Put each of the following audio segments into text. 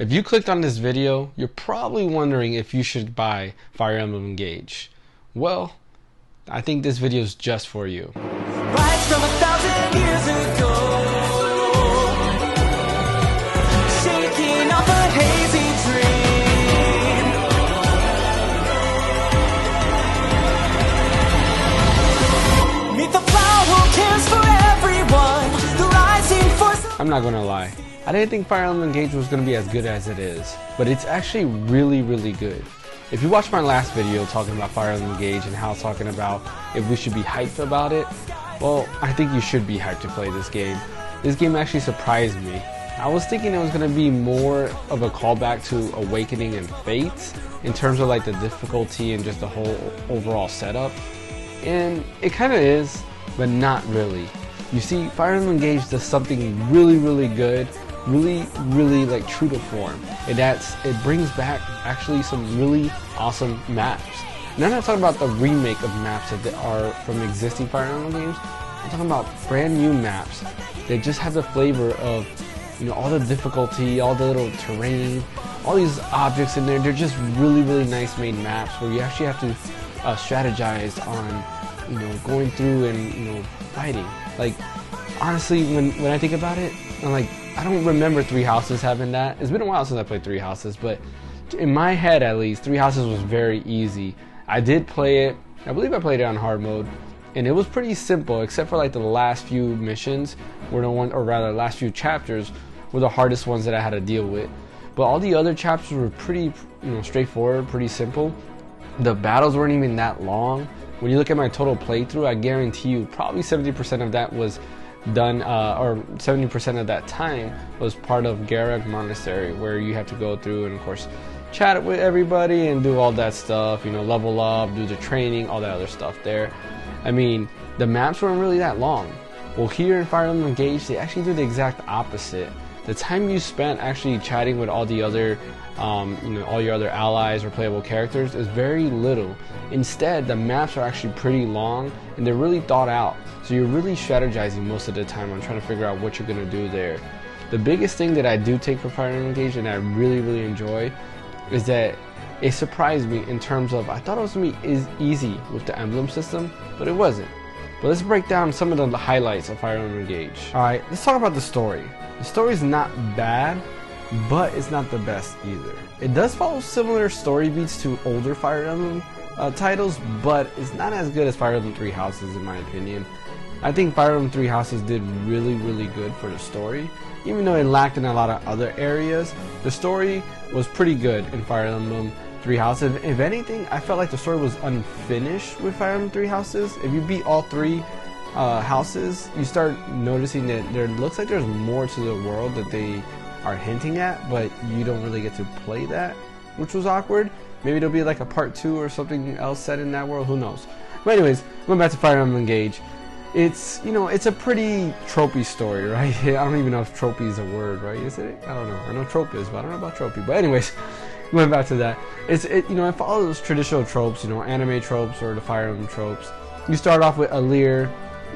If you clicked on this video, you're probably wondering if you should buy Fire Emblem Engage. Well, I think this video is just for you. Rise from 1,000 years ago, shaking off a hazy dream. Meet the plow who cares for everyone, the rising force. I'm not gonna lie, I didn't think Fire Emblem Engage was gonna be as good as it is, but it's actually really good. If you watched my last video talking about Fire Emblem Engage and how I was talking about if we should be hyped about it, well, I think you should be hyped to play this game. This game actually surprised me. I was thinking it was going to be more of a callback to Awakening and Fates in terms of like the difficulty and just the whole overall setup. And it kind of is, but not really. You see, Fire Emblem Engage does something really good, really like true to form, and it brings back actually some really awesome maps. And I'm not talking about the remake of maps that are from existing Fire Emblem games. I'm talking about brand new maps that just have the flavor of, you know, all the difficulty, all the little terrain, all these objects in there. They're just really nice made maps where you actually have to strategize on, you know, going through and, you know, fighting. Like, honestly, when I think about it, I'm like, I don't remember Three Houses having that. It's been a while since I played Three Houses, but in my head at least, Three Houses was very easy. I did play it, I believe I played it on hard mode, and it was pretty simple, except for like the last few missions, were the one, or rather last few chapters were the hardest ones that I had to deal with. But all the other chapters were pretty, you know, straightforward, pretty simple. The battles weren't even that long. When you look at my total playthrough, I guarantee you probably 70% of that was done, or 70% of that time was part of Garreg Monastery, where you have to go through and of course chat with everybody and do all that stuff, you know, level up, do the training, all that other stuff there. I mean, the maps weren't really that long. Well, here in Fire Emblem Engage, they actually do the exact opposite. The time you spent actually chatting with all the other you know, all your other allies or playable characters is very little. Instead, the maps are actually pretty long and they're really thought out. So you're really strategizing most of the time on trying to figure out what you're going to do there. The biggest thing that I do take from Fire Emblem Engage and I really enjoy is that it surprised me in terms of, I thought it was going to be easy with the emblem system, but it wasn't. But let's break down some of the highlights of Fire Emblem Engage. Alright, let's talk about the story. The story is not bad, but it's not the best either. It does follow similar story beats to older Fire Emblem titles, but it's not as good as Fire Emblem Three Houses in my opinion. I think Fire Emblem Three Houses did really good for the story. Even though it lacked in a lot of other areas, the story was pretty good in Fire Emblem Three Houses. If anything, I felt like the story was unfinished with Fire Emblem Three Houses. If you beat all three houses, you start noticing that there looks like there's more to the world that they are hinting at, but you don't really get to play that, which was awkward. Maybe there'll be like a part 2 or something else set in that world, who knows. But anyways, going back to Fire Emblem Engage, it's, you know, it's a pretty tropey story, right? I don't even know if tropey is a word, right? Is it? I don't know. I know trope is, but I don't know about tropey. But anyways, going back to that, you know, it follows traditional tropes, you know, anime tropes or the Fire Emblem tropes. You start off with Alir,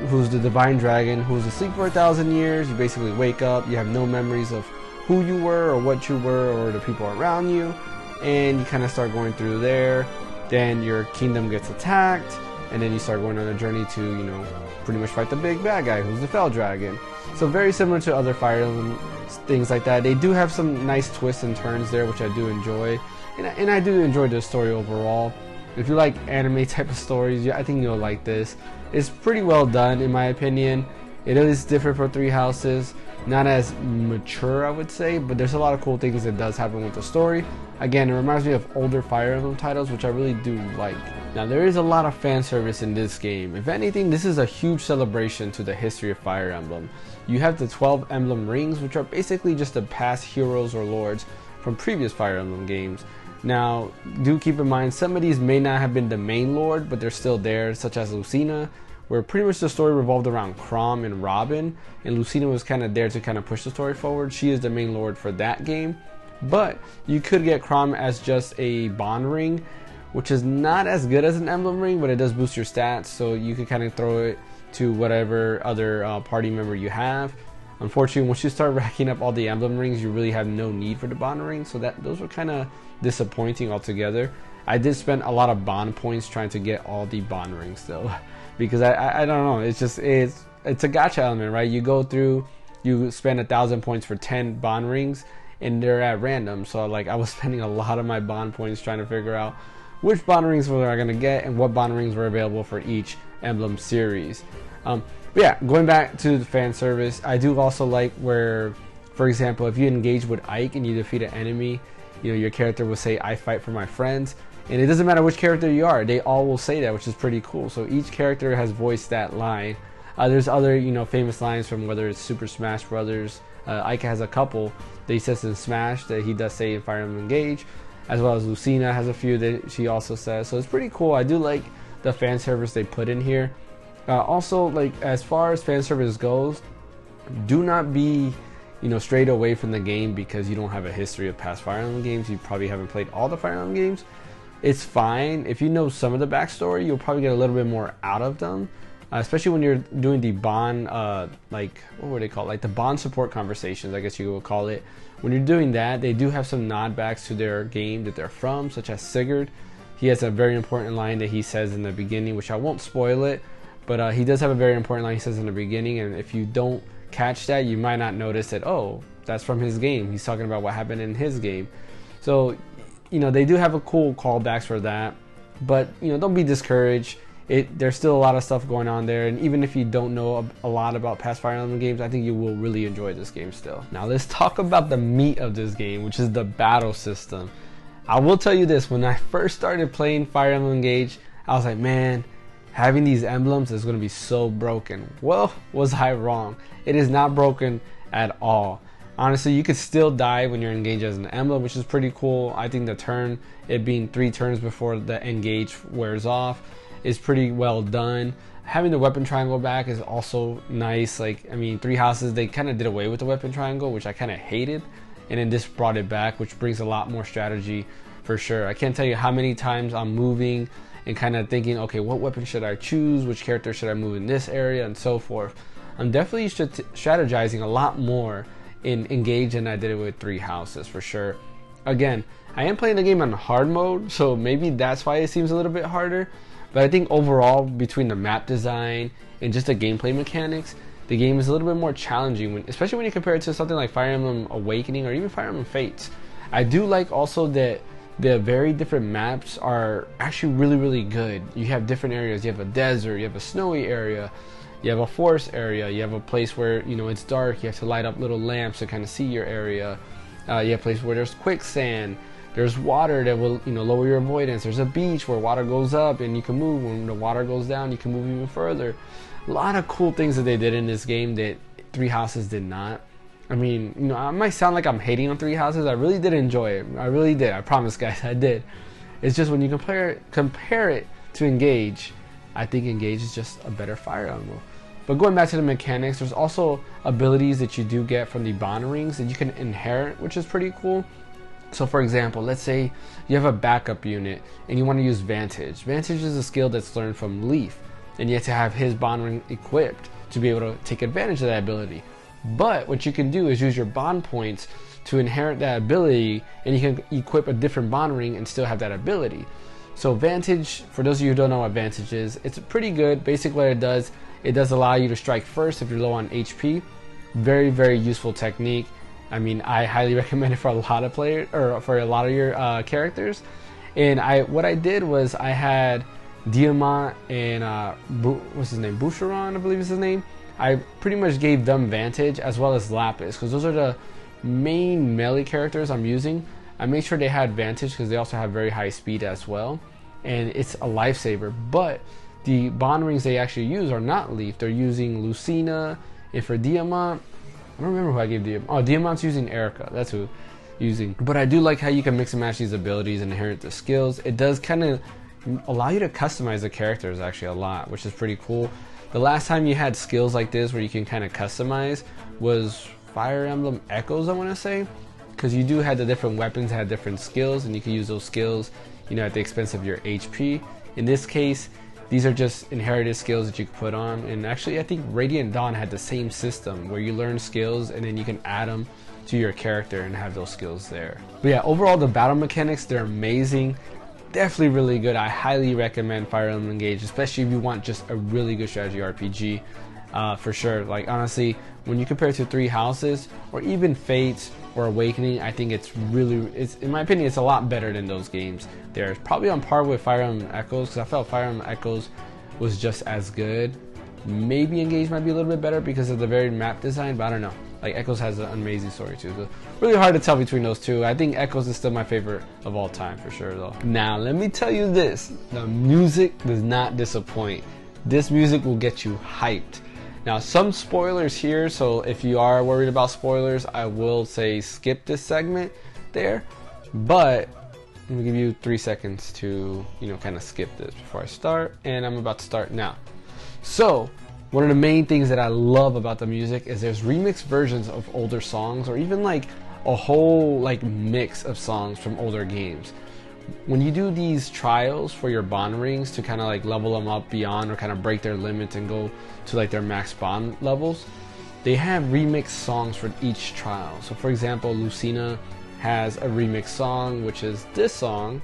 who's the divine dragon, who's asleep for 1,000 years. You basically wake up, you have no memories of who you were or what you were or the people around you, and you kind of start going through there. Then your kingdom gets attacked, and then you start going on a journey to, you know, pretty much fight the big bad guy, who's the Fell Dragon. So very similar to other Fire Emblem things like that. They do have some nice twists and turns there, which I do enjoy, and I do enjoy the story overall. If you like anime type of stories, I think you'll like this. It's pretty well done in my opinion. It is different for Three Houses, not as mature I would say, but there's a lot of cool things that does happen with the story. Again, it reminds me of older Fire Emblem titles, which I really do like. Now there is a lot of fan service in this game. If anything, this is a huge celebration to the history of Fire Emblem. You have the 12 emblem rings, which are basically just the past heroes or lords from previous Fire Emblem games. Now, do keep in mind, some of these may not have been the main lord, but they're still there, such as Lucina, where pretty much the story revolved around Chrom and Robin, and Lucina was kind of there to kind of push the story forward. She is the main lord for that game, but you could get Chrom as just a bond ring, which is not as good as an emblem ring, but it does boost your stats, so you could kind of throw it to whatever other party member you have. Unfortunately, once you start racking up all the emblem rings, you really have no need for the bond rings, so those were kind of disappointing altogether. I did spend a lot of bond points trying to get all the bond rings though, because I don't know, it's a gacha element, right? You go through, you spend 1,000 points for 10 bond rings, and they're at random. So like I was spending a lot of my bond points trying to figure out which bond rings were I gonna get and what bond rings were available for each emblem series. But yeah, going back to the fan service, I do also like where, for example, if you engage with Ike and you defeat an enemy, you know, your character will say, "I fight for my friends," and it doesn't matter which character you are, they all will say that, which is pretty cool. So each character has voiced that line. There's other, you know, famous lines from whether it's Super Smash Brothers. Ike has a couple that he says in Smash that he does say in Fire Emblem Engage, as well as Lucina has a few that she also says. So it's pretty cool. I do like the fan service they put in here. Also, like as far as fan service goes, do not be, you know, strayed away from the game because you don't have a history of past Fire Emblem games. You probably haven't played all the Fire Emblem games. It's fine. If you know some of the backstory, you'll probably get a little bit more out of them. Especially when you're doing the bond, like, what would they call it? Like the bond support conversations, I guess you would call it. When you're doing that, they do have some nod backs to their game that they're from, such as Sigurd. He has a very important line that he says in the beginning, which I won't spoil it, but he does have a very important line he says in the beginning, and if you don't catch that, you might not notice that, oh, that's from his game. He's talking about what happened in his game. So, you know, they do have a cool callbacks for that, but, you know, don't be discouraged. There's still a lot of stuff going on there, and even if you don't know a lot about past Fire Emblem games, I think you will really enjoy this game still. Now let's talk about the meat of this game, which is the battle system. I will tell you this, when I first started playing Fire Emblem Engage, I was like, man, having these emblems is going to be so broken. Well, was I wrong? It is not broken at all. Honestly, you could still die when you're engaged as an emblem, which is pretty cool. I think the turn, it being 3 turns before the engage wears off, is pretty well done. Having the weapon triangle back is also nice. Like, I mean, 3 Houses, they kind of did away with the weapon triangle, which I kind of hated, and then this brought it back, which brings a lot more strategy for sure. I can't tell you how many times I'm moving and kind of thinking, okay, what weapon should I choose? Which character should I move in this area, and so forth. I'm definitely strategizing a lot more in Engage than I did it with 3 Houses for sure. Again, I am playing the game on hard mode, so maybe that's why it seems a little bit harder. But I think overall, between the map design and just the gameplay mechanics, the game is a little bit more challenging, especially when you compare it to something like Fire Emblem Awakening or even Fire Emblem Fates. I do like also that the very different maps are actually really, really good. You have different areas. You have a desert, you have a snowy area, you have a forest area, you have a place where, you know, it's dark, you have to light up little lamps to kind of see your area. You have places where there's quicksand. There's water that will, you know, lower your avoidance. There's a beach where water goes up and you can move. When the water goes down, you can move even further. A lot of cool things that they did in this game that 3 Houses did not. I mean, you know, I might sound like I'm hating on 3 Houses. I really did enjoy it. I really did. I promise, guys, I did. It's just when you compare it to Engage, I think Engage is just a better Fire Emblem. But going back to the mechanics, there's also abilities that you do get from the bond rings that you can inherit, which is pretty cool. So for example, let's say you have a backup unit and you want to use Vantage. Vantage is a skill that's learned from Leaf, and you have to have his bond ring equipped to be able to take advantage of that ability. But what you can do is use your bond points to inherit that ability, and you can equip a different bond ring and still have that ability. So Vantage, for those of you who don't know what Vantage is, it's pretty good. Basically what it does allow you to strike first if you're low on HP. Very, very useful technique. I mean, I highly recommend it for a lot of players, or for a lot of your characters. And what I did was I had Diamant and what's his name, Boucheron, I believe is his name. I pretty much gave them Vantage as well as Lapis, because those are the main melee characters I'm using. I made sure they had Vantage because they also have very high speed as well, and it's a lifesaver. But the bond rings they actually use are not Leaf. They're using Lucina, and for Diamant, I don't remember who I gave Diamant. Oh, Diamant's using Erica. That's who using. But I do like how you can mix and match these abilities and inherit the skills. It does kind of allow you to customize the characters actually a lot, which is pretty cool. The last time you had skills like this where you can kind of customize was Fire Emblem Echoes, I want to say, because you do have the different weapons had different skills, and you can use those skills, you know, at the expense of your HP. In this case, These are just inherited skills that you can put on. And actually, I think Radiant Dawn had the same system where you learn skills and then you can add them to your character and have those skills there. But yeah, overall the battle mechanics, they're amazing. Definitely really good. I highly recommend Fire Emblem Engage, especially if you want just a really good strategy RPG. For sure. Like honestly, when you compare it to Three Houses or even Fate or Awakening, I think it's in my opinion, it's a lot better than those games. They're probably on par with Fire Emblem Echoes, because I felt Fire Emblem Echoes was just as good. Maybe Engage might be a little bit better because of the varied map design, but I don't know. Like Echoes has an amazing story too. So really hard to tell between those two. I think Echoes is still my favorite of all time for sure though. Now let me tell you this, the music does not disappoint. This music will get you hyped. Now some spoilers here, so if you are worried about spoilers, I will say skip this segment there, but I'm gonna give you 3 seconds to, kind of skip this before I start, and I'm about to start now. So one of the main things that I love about the music is there's remixed versions of older songs, or even like a whole mix of songs from older games. When you do these trials for your bond rings to kind of level them up beyond or kind of break their limits and go to their max bond levels, they have remixed songs for each trial. So for example, Lucina has a remix song, which is this song.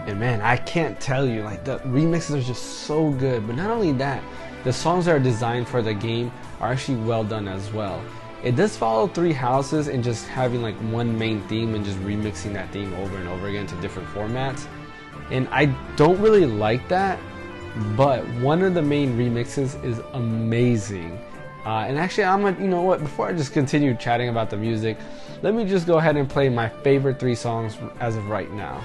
And man, I can't tell you, the remixes are just so good. But not only that, the songs that are designed for the game are actually well done as well. It does follow Three Houses and just having one main theme and just remixing that theme over and over again to different formats. And I don't really like that, but one of the main remixes is amazing. And actually, you know what, before I just continue chatting about the music, let me just go ahead and play my favorite 3 songs as of right now.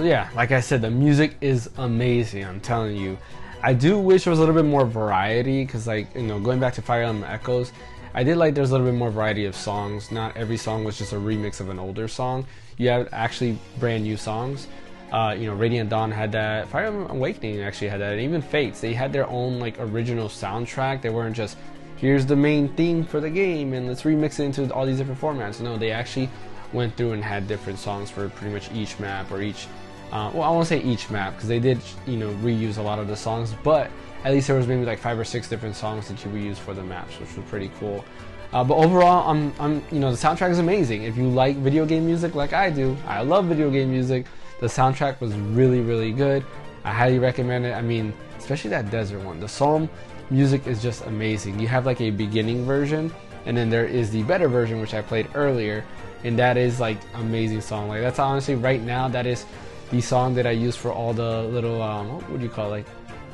Yeah, like I said, the music is amazing, I'm telling you. I do wish there was a little bit more variety, because going back to Fire Emblem Echoes, I did like there's a little bit more variety of songs. Not every song was just a remix of an older song. You have actually brand new songs. Radiant Dawn had that. Fire Emblem Awakening actually had that. And even Fates, they had their own original soundtrack. They weren't just, here's the main theme for the game and let's remix it into all these different formats. No, they actually went through and had different songs for pretty much each map, or each well, I won't say each map, because they did reuse a lot of the songs, but at least there was maybe 5 or 6 different songs that you reused for the maps, which was pretty cool. But overall, the soundtrack is amazing. If you like video game music like I do, I love video game music. The soundtrack was really, really good. I highly recommend it. I mean, especially that desert one. The Psalm music is just amazing. You have a beginning version, and then there is the better version, which I played earlier, and that is amazing song. That's honestly right now, that is the song that I use for all the little what would you call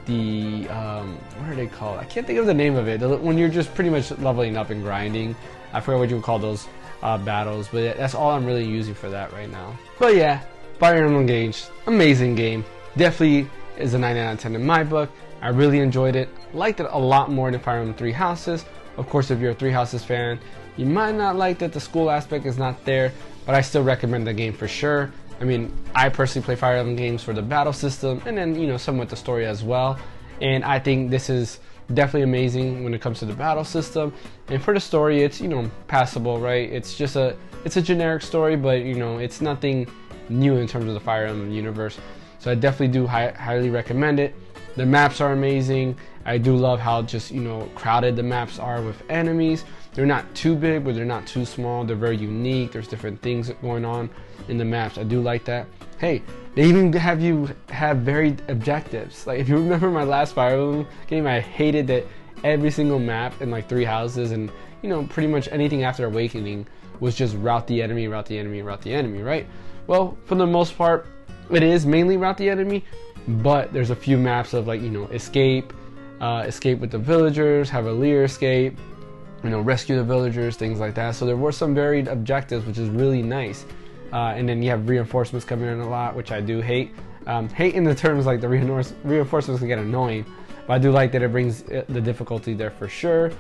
the what are they called? I can't think of the name of it. When you're just pretty much leveling up and grinding, I forget what you would call those battles, but that's all I'm really using for that right now. But yeah, Fire Emblem Engage, amazing game. Definitely is a 9 out of 10 in my book. I really enjoyed it. Liked it a lot more than Fire Emblem Three Houses. Of course, if you're a Three Houses fan, you might not like that the school aspect is not there, but I still recommend the game for sure. I mean, I personally play Fire Emblem games for the battle system and then, you know, somewhat the story as well. And I think this is definitely amazing when it comes to the battle system. And for the story, it's, you know, passable, right? It's just it's a generic story, but, you know, it's nothing new in terms of the Fire Emblem universe. So I definitely do highly recommend it. The maps are amazing. I do love how just, you know, crowded the maps are with enemies. They're not too big, but they're not too small. They're very unique. There's different things going on in the maps. I do like that. Hey, they even have you have varied objectives. Like, if you remember my last Fire Emblem game, I hated that every single map in like Three Houses and, you know, pretty much anything after Awakening was just route the enemy, route the enemy, route the enemy, right? Well, for the most part, it is mainly route the enemy, but there's a few maps of, like, you know, escape with the villagers, have a Lear escape, you know, rescue the villagers, things like that. So there were some varied objectives, which is really nice. And then you have reinforcements coming in a lot, which I do hate. Hate in the terms like the reinforcements can get annoying, but I do like that it brings the difficulty there for sure.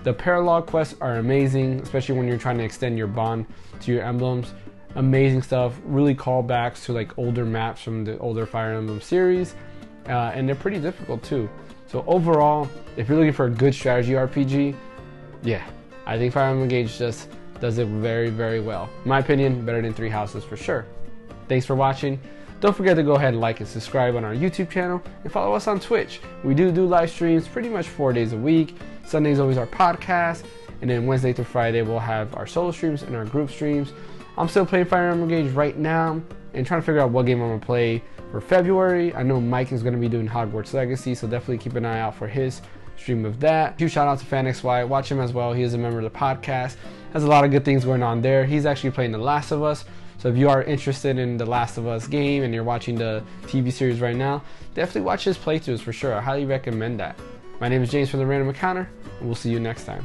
The paralog quests are amazing, especially when you're trying to extend your bond to your emblems. Amazing stuff, really callbacks to like older maps from the older Fire Emblem series, and they're pretty difficult too. So overall, if you're looking for a good strategy RPG, yeah, I think Fire Emblem Engage just does it very, very well. In my opinion, better than Three Houses for sure. Thanks for watching. Don't forget to go ahead and like and subscribe on our YouTube channel and follow us on Twitch. We do live streams pretty much 4 days a week. Sunday's always our podcast, and then Wednesday through Friday we'll have our solo streams and our group streams. I'm still playing Fire Emblem Engage right now and trying to figure out what game I'm going to play for February. I know Mike is going to be doing Hogwarts Legacy, so definitely keep an eye out for his stream of that. Huge shout out to FanXY. Watch him as well. He is a member of the podcast. Has a lot of good things going on there. He's actually playing The Last of Us. So if you are interested in The Last of Us game and you're watching the TV series right now, definitely watch his playthroughs for sure. I highly recommend that. My name is James from The Random Encounter, and we'll see you next time.